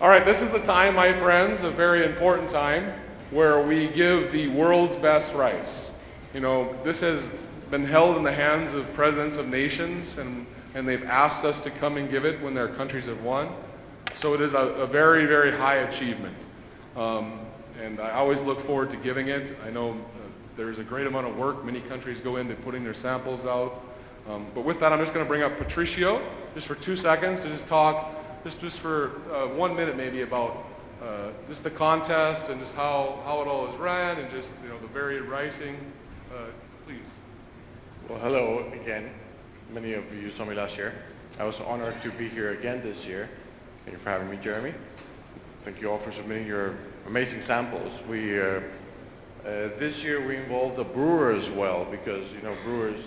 All right, this is the time, my friends, a very important time, where we give the world's best rice. You know, this has been held in the hands of presidents of nations, and they've asked us to come and give it when their countries have won. So it is a very, very high achievement. And I always look forward to giving it. I know there's a great amount of work. Many countries go into putting their samples out. But with that, I'm just going to bring up Patricio, just for 2 seconds, to just talk, just for 1 minute maybe, about just the contest and just how it all is ran, and just, you know, the varied ricing. Please. Well, hello again. Many of you saw me last year. I was honored to be here again this year. Thank you for having me, Jeremy. Thank you all for submitting your amazing samples. This year we involved a brewer as well, because, you know, brewers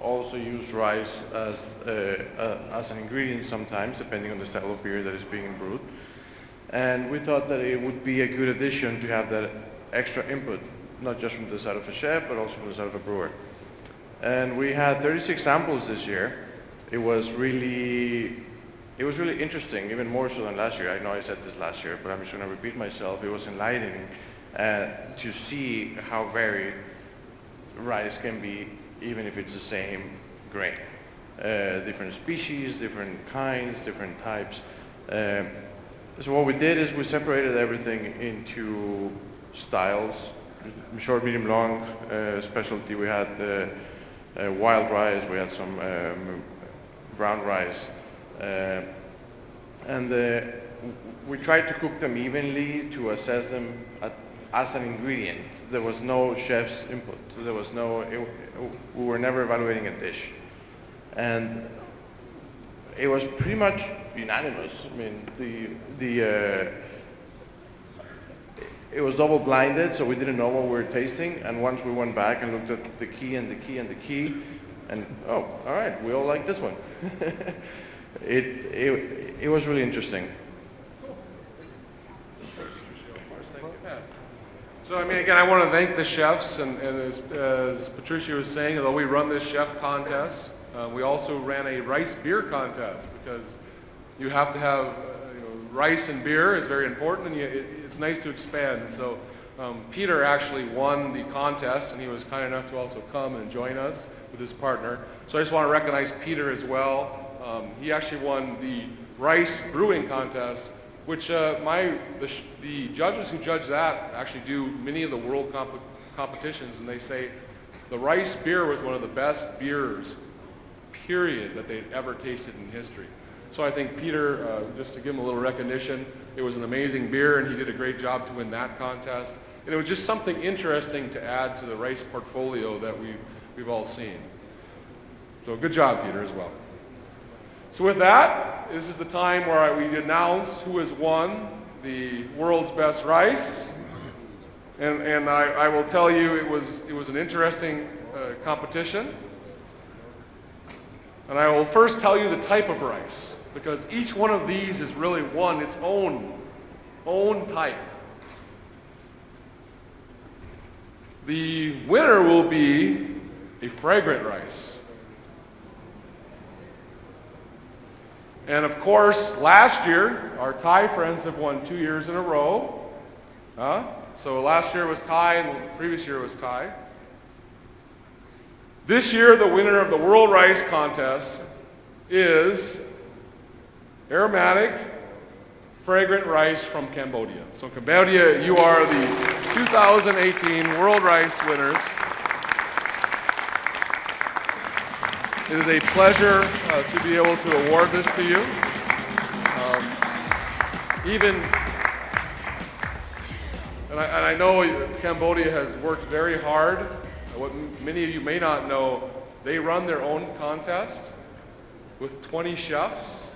also use rice as an ingredient sometimes, depending on the style of beer that is being brewed. And we thought that it would be a good addition to have that extra input, not just from the side of a chef, but also from the side of a brewer. And we had 36 samples this year. It was really interesting, even more so than last year. I know I said this last year, but I'm just going to repeat myself. It was enlightening to see how varied rice can be, even if it's the same grain. Different species, different kinds, different types. So what we did is we separated everything into styles: short, medium, long. Specialty, we had wild rice, we had some brown rice. And we tried to cook them evenly to assess them as an ingredient. There was no chef's input. There was we were never evaluating a dish. And it was pretty much unanimous. I mean, it was double blinded, so we didn't know what we were tasting. And once we went back and looked at the key and the key and the key, and oh, all right, we all like this one. It was really interesting. So, I mean, again, I want to thank the chefs, and as Patricia was saying, although we run this chef contest, we also ran a rice beer contest, because you have to have, rice and beer is very important, and it's nice to expand. And so Peter actually won the contest, and he was kind enough to also come and join us with his partner. So I just want to recognize Peter as well. He actually won the rice brewing contest, which the judges who judge that actually do many of the world competitions, and they say the rice beer was one of the best beers, period, that they'd ever tasted in history. So I think Peter, just to give him a little recognition, it was an amazing beer, and he did a great job to win that contest. And it was just something interesting to add to the rice portfolio that we've all seen. So good job, Peter, as well. So with that, this is the time where we announce who has won the world's best rice. And I will tell you, it was an interesting competition. And I will first tell you the type of rice, because each one of these is really its own type. The winner will be a fragrant rice. And of course, last year, our Thai friends have won 2 years in a row. So last year was Thai, and the previous year was Thai. This year, the winner of the World Rice Contest is aromatic, fragrant rice from Cambodia. So Cambodia, you are the 2018 World Rice winners. It is a pleasure to be able to award this to you. And I know Cambodia has worked very hard. What many of you may not know, they run their own contest with 20 chefs,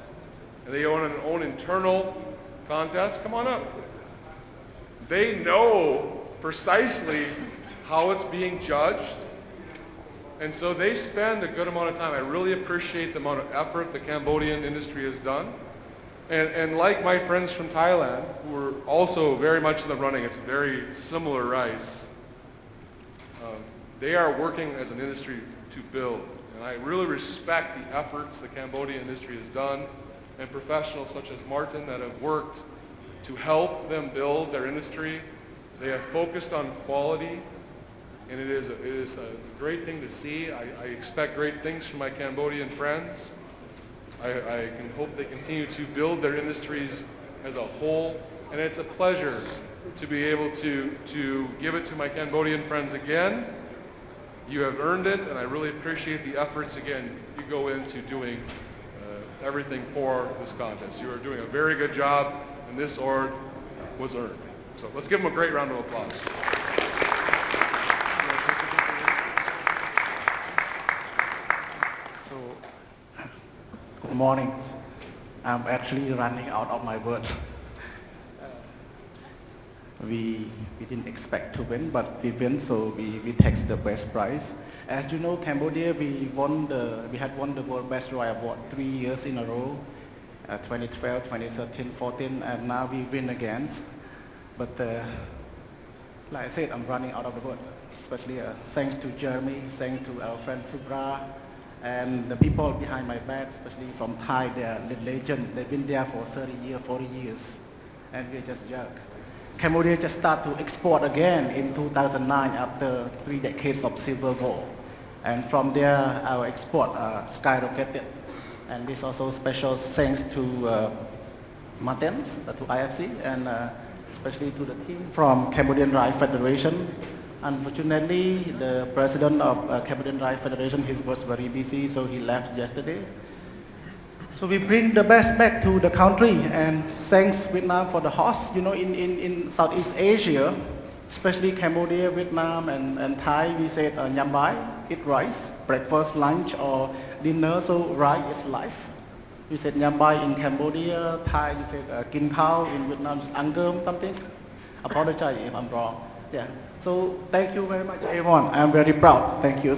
and they own an own internal contest. Come on up. They know precisely how it's being judged, and so they spend a good amount of time. I really appreciate the amount of effort the Cambodian industry has done. And like my friends from Thailand, who are also very much in the running, it's a very similar rice. They are working as an industry to build. And I really respect the efforts the Cambodian industry has done, and professionals such as Martin that have worked to help them build their industry. They have focused on quality, and it is a great thing to see. I expect great things from my Cambodian friends. I can hope they continue to build their industries as a whole, and it's a pleasure to be able to give it to my Cambodian friends again. You have earned it, and I really appreciate the efforts again you go into doing everything for this contest. You are doing a very good job, and this award was earned. So let's give them a great round of applause. So, good morning. I'm actually running out of my words. We didn't expect to win, but we win, so we take the best prize. As you know, Cambodia, we had won the World Best Ride Award 3 years in a row, 2012, 2013, 14, and now we win again. But like I said, I'm running out of the word, especially thanks to Jeremy, thanks to our friend Subra, and the people behind my back, especially from Thai, they're legend. They've been there for 30 years, 40 years, and we're just young. Cambodia just started to export again in 2009 after 3 decades of civil war. And from there, our export skyrocketed. And this also special thanks to Martins, to IFC, and especially to the team from Cambodian Ride Federation. Unfortunately, the president of Cambodian Ride Federation, he was very busy, so he left yesterday. So we bring the best back to the country, and thanks Vietnam for the host. You know, in Southeast Asia, especially Cambodia, Vietnam, and Thai, we said nham bai, eat rice, breakfast, lunch, or dinner. So rice is life. We said nham bai in Cambodia, Thai, we said kin khao, in Vietnam, angum, something. Apologize if I'm wrong. Yeah. So thank you very much, everyone. I'm very proud. Thank you.